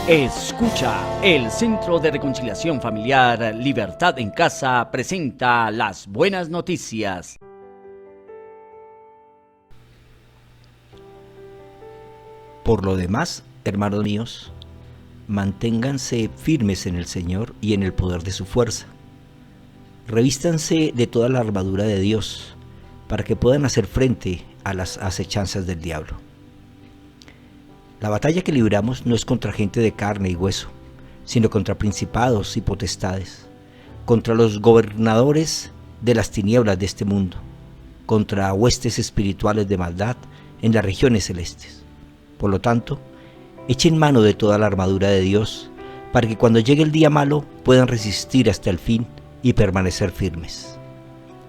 Escucha, el Centro de Reconciliación Familiar Libertad en Casa presenta las buenas noticias. Por lo demás, hermanos míos, manténganse firmes en el Señor y en el poder de su fuerza. Revístanse de toda la armadura de Dios, para que puedan hacer frente a las acechanzas del diablo. La batalla que libramos no es contra gente de carne y hueso, sino contra principados y potestades, contra los gobernadores de las tinieblas de este mundo, contra huestes espirituales de maldad en las regiones celestes. Por lo tanto, echen mano de toda la armadura de Dios, para que cuando llegue el día malo puedan resistir hasta el fin y permanecer firmes.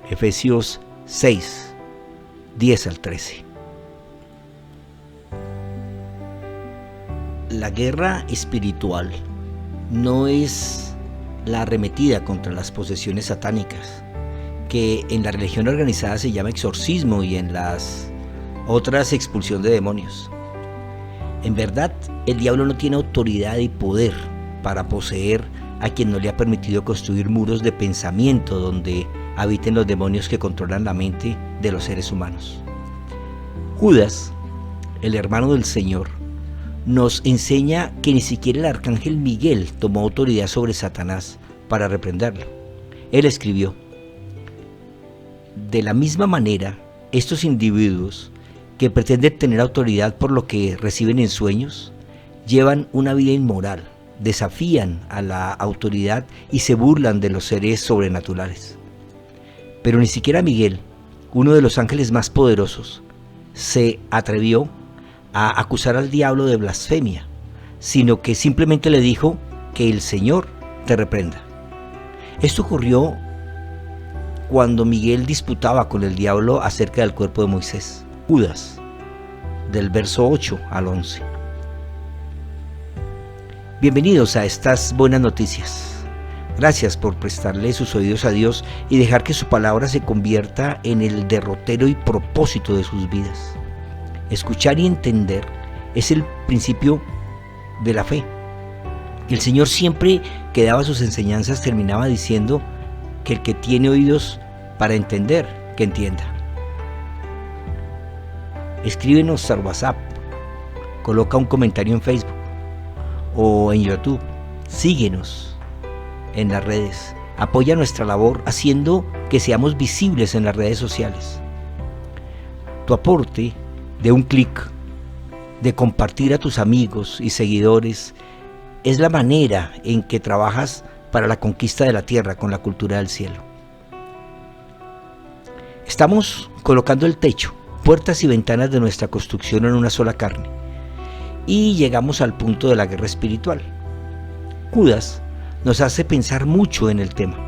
Efesios 6, 10 al 13. La guerra espiritual no es la arremetida contra las posesiones satánicas, que en la religión organizada se llama exorcismo y en las otras expulsión de demonios. En verdad, el diablo no tiene autoridad y poder para poseer a quien no le ha permitido construir muros de pensamiento donde habiten los demonios que controlan la mente de los seres humanos. Judas, el hermano del Señor, nos enseña que ni siquiera el arcángel Miguel tomó autoridad sobre Satanás para reprenderlo. Él escribió: de la misma manera, estos individuos que pretenden tener autoridad por lo que reciben en sueños, llevan una vida inmoral, desafían a la autoridad y se burlan de los seres sobrenaturales. Pero ni siquiera Miguel, uno de los ángeles más poderosos, se atrevió a acusar al diablo de blasfemia, sino que simplemente le dijo que el Señor te reprenda. Esto ocurrió cuando Miguel disputaba con el diablo acerca del cuerpo de Moisés. Judas, del verso 8 al 11. Bienvenidos a estas buenas noticias. Gracias por prestarle sus oídos a Dios y dejar que su palabra se convierta en el derrotero y propósito de sus vidas. Escuchar y entender es el principio de la fe. El Señor siempre que daba sus enseñanzas terminaba diciendo que el que tiene oídos para entender, que entienda. Escríbenos al WhatsApp, coloca un comentario en Facebook o en YouTube. Síguenos en las redes. Apoya nuestra labor haciendo que seamos visibles en las redes sociales. Tu aporte de un clic, de compartir a tus amigos y seguidores, es la manera en que trabajas para la conquista de la tierra con la cultura del cielo. Estamos colocando el techo, puertas y ventanas de nuestra construcción en una sola carne, y llegamos al punto de la guerra espiritual. Judas nos hace pensar mucho en el tema,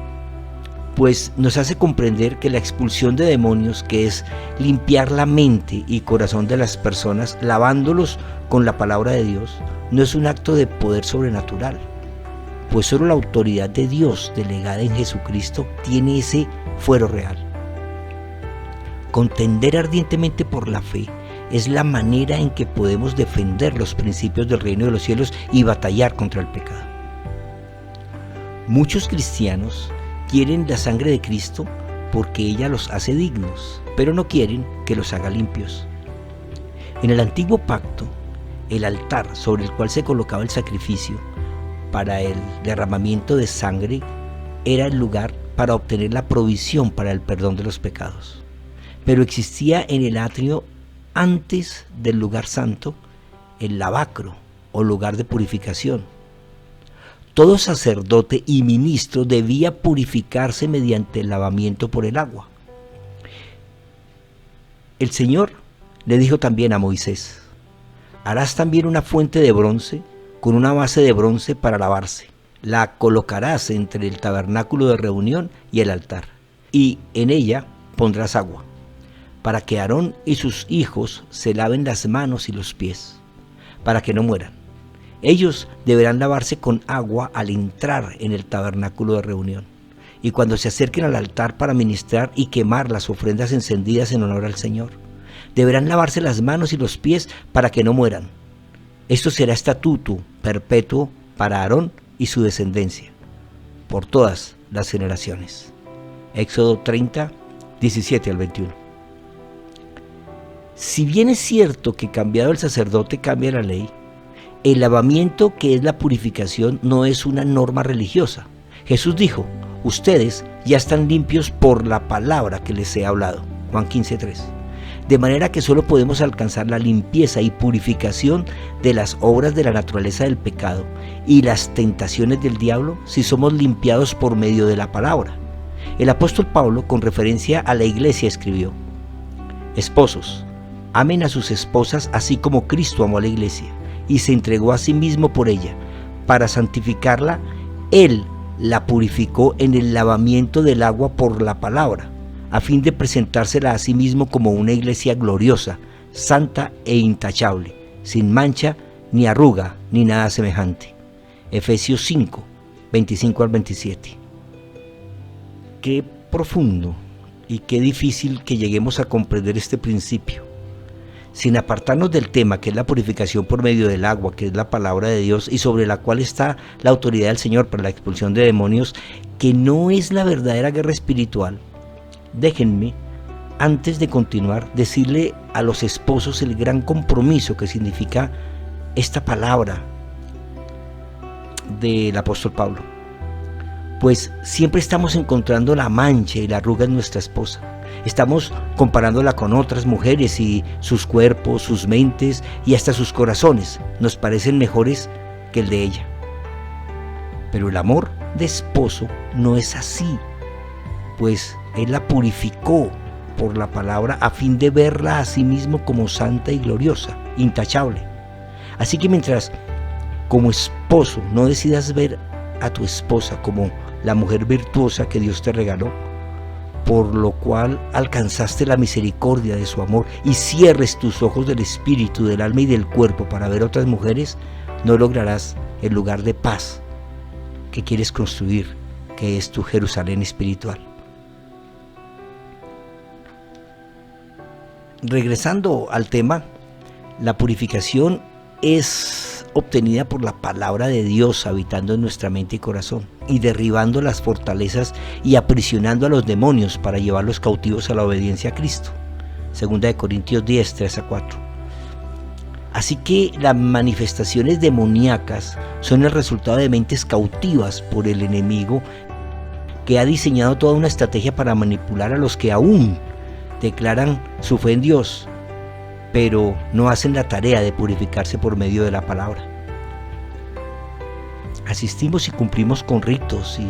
pues nos hace comprender que la expulsión de demonios, que es limpiar la mente y corazón de las personas lavándolos con la palabra de Dios, no es un acto de poder sobrenatural, pues solo la autoridad de Dios delegada en Jesucristo tiene ese fuero real. Contender ardientemente por la fe es la manera en que podemos defender los principios del reino de los cielos y batallar contra el pecado. Muchos cristianos quieren la sangre de Cristo porque ella los hace dignos, pero no quieren que los haga limpios. En el antiguo pacto, el altar sobre el cual se colocaba el sacrificio para el derramamiento de sangre era el lugar para obtener la provisión para el perdón de los pecados. Pero existía en el atrio, antes del lugar santo, el lavacro o lugar de purificación. Todo sacerdote y ministro debía purificarse mediante el lavamiento por el agua. El Señor le dijo también a Moisés: harás también una fuente de bronce con una base de bronce para lavarse. La colocarás entre el tabernáculo de reunión y el altar, y en ella pondrás agua, para que Aarón y sus hijos se laven las manos y los pies, para que no mueran. Ellos deberán lavarse con agua al entrar en el tabernáculo de reunión, y cuando se acerquen al altar para ministrar y quemar las ofrendas encendidas en honor al Señor. Deberán lavarse las manos y los pies para que no mueran. Esto será estatuto perpetuo para Aarón y su descendencia, por todas las generaciones. Éxodo 30, 17 al 21. Si bien es cierto que cambiado el sacerdote cambia la ley, el lavamiento, que es la purificación, no es una norma religiosa. Jesús dijo: ustedes ya están limpios por la palabra que les he hablado. Juan 15:3. De manera que solo podemos alcanzar la limpieza y purificación de las obras de la naturaleza del pecado y las tentaciones del diablo si somos limpiados por medio de la palabra. El apóstol Pablo, con referencia a la iglesia, escribió: esposos, amen a sus esposas así como Cristo amó a la iglesia y se entregó a sí mismo por ella. Para santificarla, Él la purificó en el lavamiento del agua por la palabra, a fin de presentársela a sí mismo como una iglesia gloriosa, santa e intachable, sin mancha, ni arruga, ni nada semejante. Efesios 5, 25 al 27. Qué profundo y qué difícil que lleguemos a comprender este principio. Sin apartarnos del tema, que es la purificación por medio del agua, que es la palabra de Dios y sobre la cual está la autoridad del Señor para la expulsión de demonios, que no es la verdadera guerra espiritual. Déjenme, antes de continuar, decirle a los esposos el gran compromiso que significa esta palabra del apóstol Pablo. Pues siempre estamos encontrando la mancha y la arruga en nuestra esposa. Estamos comparándola con otras mujeres y sus cuerpos, sus mentes y hasta sus corazones nos parecen mejores que el de ella. Pero el amor de esposo no es así, pues Él la purificó por la palabra a fin de verla a sí mismo como santa y gloriosa, intachable. Así que mientras como esposo no decidas ver a tu esposa como la mujer virtuosa que Dios te regaló, por lo cual alcanzaste la misericordia de su amor, y cierres tus ojos del espíritu, del alma y del cuerpo para ver otras mujeres, no lograrás el lugar de paz que quieres construir, que es tu Jerusalén espiritual. Regresando al tema, la purificación es obtenida por la palabra de Dios habitando en nuestra mente y corazón y derribando las fortalezas y aprisionando a los demonios para llevarlos cautivos a la obediencia a Cristo. 2 Corintios 10, 3-4. Así que las manifestaciones demoníacas son el resultado de mentes cautivas por el enemigo, que ha diseñado toda una estrategia para manipular a los que aún declaran su fe en Dios, pero no hacen la tarea de purificarse por medio de la palabra. Asistimos y cumplimos con ritos y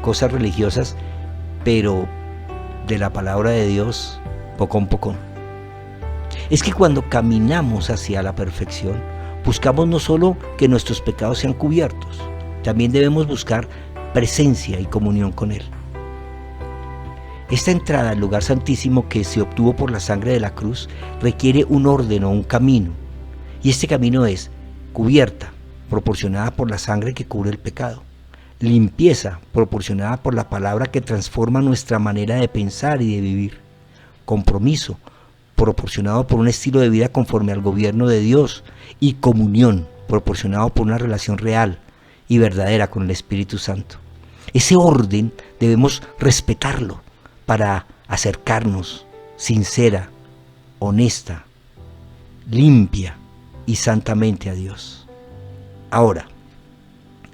cosas religiosas, pero de la palabra de Dios, poco a poco. Es que cuando caminamos hacia la perfección, buscamos no solo que nuestros pecados sean cubiertos, también debemos buscar presencia y comunión con Él. Esta entrada al lugar santísimo que se obtuvo por la sangre de la cruz requiere un orden o un camino, y este camino es cubierta, proporcionada por la sangre que cubre el pecado; limpieza, proporcionada por la palabra que transforma nuestra manera de pensar y de vivir; compromiso, proporcionado por un estilo de vida conforme al gobierno de Dios; y comunión, proporcionado por una relación real y verdadera con el Espíritu Santo. Ese orden debemos respetarlo para acercarnos sincera, honesta, limpia y santamente a Dios. Ahora,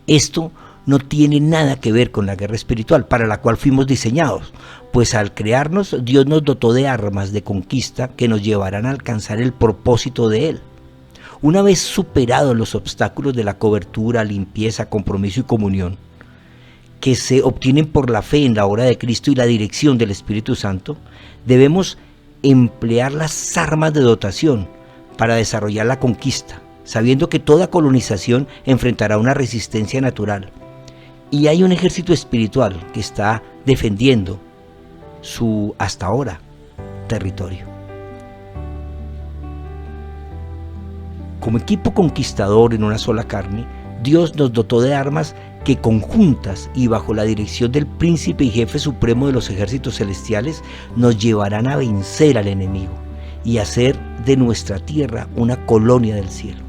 esto no tiene nada que ver con la guerra espiritual para la cual fuimos diseñados, pues al crearnos Dios nos dotó de armas de conquista que nos llevarán a alcanzar el propósito de Él. Una vez superados los obstáculos de la cobertura, limpieza, compromiso y comunión, que se obtienen por la fe en la obra de Cristo y la dirección del Espíritu Santo, debemos emplear las armas de dotación para desarrollar la conquista, sabiendo que toda colonización enfrentará una resistencia natural, y hay un ejército espiritual que está defendiendo su, hasta ahora, territorio. Como equipo conquistador en una sola carne, Dios nos dotó de armas que conjuntas y bajo la dirección del príncipe y jefe supremo de los ejércitos celestiales nos llevarán a vencer al enemigo y hacer de nuestra tierra una colonia del cielo.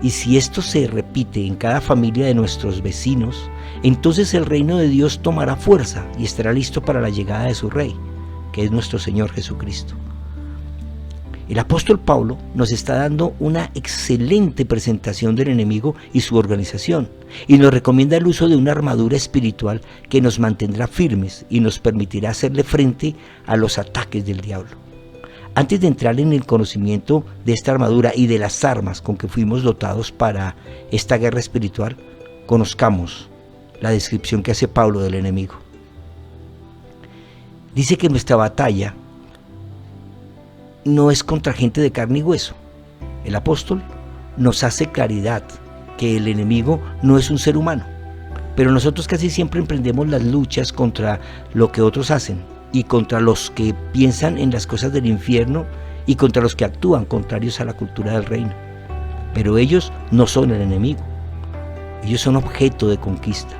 Y si esto se repite en cada familia de nuestros vecinos, entonces el reino de Dios tomará fuerza y estará listo para la llegada de su Rey, que es nuestro Señor Jesucristo. El apóstol Pablo nos está dando una excelente presentación del enemigo y su organización, y nos recomienda el uso de una armadura espiritual que nos mantendrá firmes y nos permitirá hacerle frente a los ataques del diablo. Antes de entrar en el conocimiento de esta armadura y de las armas con que fuimos dotados para esta guerra espiritual, conozcamos la descripción que hace Pablo del enemigo. Dice que nuestra batalla no es contra gente de carne y hueso. El apóstol nos hace claridad que el enemigo no es un ser humano, pero nosotros casi siempre emprendemos las luchas contra lo que otros hacen y contra los que piensan en las cosas del infierno y contra los que actúan contrarios a la cultura del reino. Pero ellos no son el enemigo, ellos son objeto de conquista,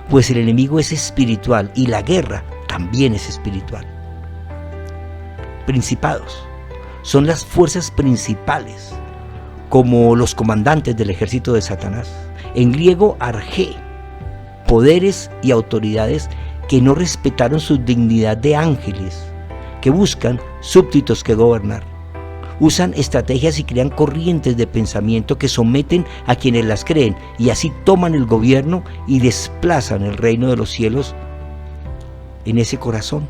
pues el enemigo es espiritual y la guerra también es espiritual. Principados son las fuerzas principales, como los comandantes del ejército de Satanás. En griego, argé, poderes y autoridades que no respetaron su dignidad de ángeles, que buscan súbditos que gobernar. Usan estrategias y crean corrientes de pensamiento que someten a quienes las creen y así toman el gobierno y desplazan el reino de los cielos en ese corazón.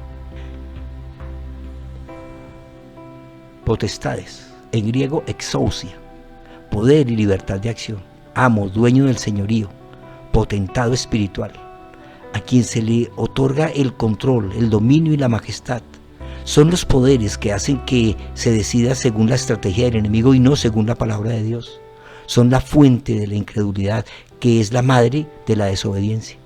Potestades, en griego exousia, poder y libertad de acción, amo, dueño del señorío, potentado espiritual, a quien se le otorga el control, el dominio y la majestad. Son los poderes que hacen que se decida según la estrategia del enemigo y no según la palabra de Dios. Son la fuente de la incredulidad, que es la madre de la desobediencia.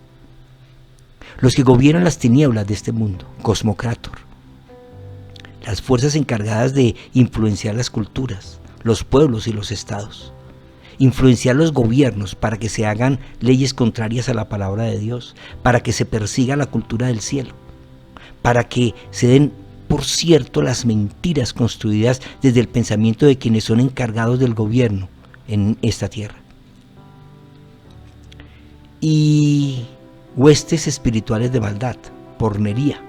Los que gobiernan las tinieblas de este mundo, Cosmocrátor, las fuerzas encargadas de influenciar las culturas, los pueblos y los estados, influenciar los gobiernos para que se hagan leyes contrarias a la palabra de Dios, para que se persiga la cultura del cielo, para que se den por cierto las mentiras construidas desde el pensamiento de quienes son encargados del gobierno en esta tierra. Y huestes espirituales de maldad, pornería,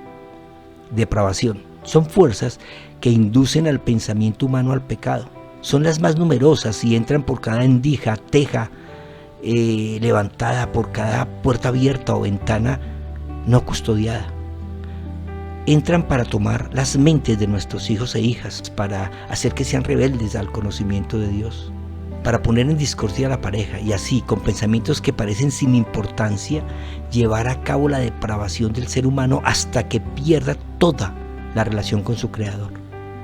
depravación. Son fuerzas que inducen al pensamiento humano al pecado. Son las más numerosas y entran por cada endija, teja levantada, por cada puerta abierta o ventana no custodiada. Entran para tomar las mentes de nuestros hijos e hijas, para hacer que sean rebeldes al conocimiento de Dios, para poner en discordia a la pareja y así, con pensamientos que parecen sin importancia, llevar a cabo la depravación del ser humano hasta que pierda toda la relación con su Creador.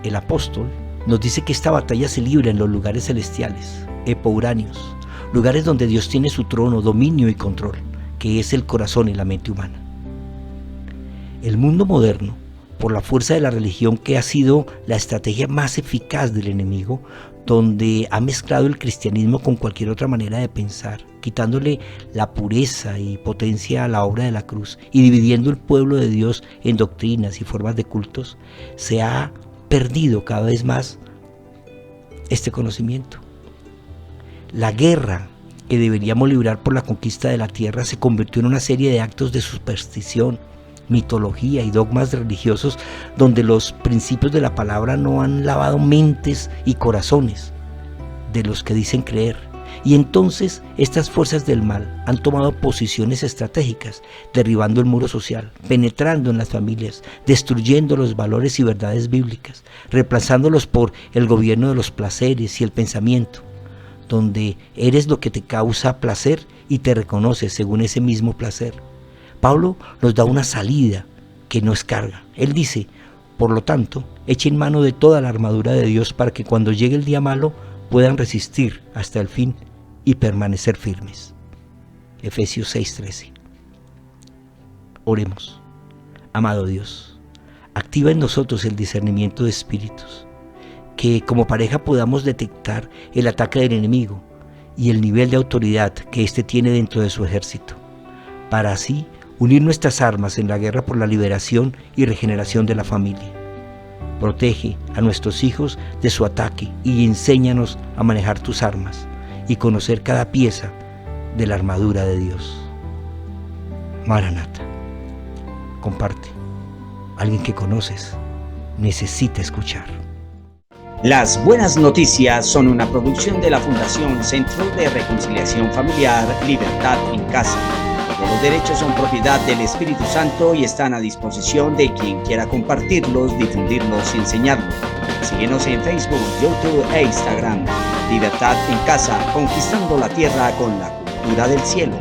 El apóstol nos dice que esta batalla se libra en los lugares celestiales, epouráneos, lugares donde Dios tiene su trono, dominio y control, que es el corazón y la mente humana. El mundo moderno, por la fuerza de la religión que ha sido la estrategia más eficaz del enemigo, donde ha mezclado el cristianismo con cualquier otra manera de pensar, quitándole la pureza y potencia a la obra de la cruz y dividiendo el pueblo de Dios en doctrinas y formas de cultos, se ha perdido cada vez más este conocimiento. La guerra que deberíamos librar por la conquista de la tierra se convirtió en una serie de actos de superstición, mitología y dogmas religiosos donde los principios de la palabra no han lavado mentes y corazones de los que dicen creer. Y entonces estas fuerzas del mal han tomado posiciones estratégicas, derribando el muro social, penetrando en las familias, destruyendo los valores y verdades bíblicas, reemplazándolos por el gobierno de los placeres y el pensamiento, donde eres lo que te causa placer y te reconoces según ese mismo placer. Pablo nos da una salida que no es carga. Él dice, por lo tanto, echen mano de toda la armadura de Dios para que cuando llegue el día malo puedan resistir hasta el fin y permanecer firmes. Efesios 6:13. Oremos. Amado Dios, activa en nosotros el discernimiento de espíritus, que como pareja podamos detectar el ataque del enemigo y el nivel de autoridad que éste tiene dentro de su ejército, para así unir nuestras armas en la guerra por la liberación y regeneración de la familia. Protege a nuestros hijos de su ataque y enséñanos a manejar tus armas y conocer cada pieza de la armadura de Dios. Maranata, comparte. Alguien que conoces necesita escuchar. Las Buenas Noticias son una producción de la Fundación Centro de Reconciliación Familiar Libertad en Casa. Los derechos son propiedad del Espíritu Santo y están a disposición de quien quiera compartirlos, difundirlos y enseñarlos. Síguenos en Facebook, YouTube e Instagram. Libertad en Casa, conquistando la tierra con la cultura del cielo.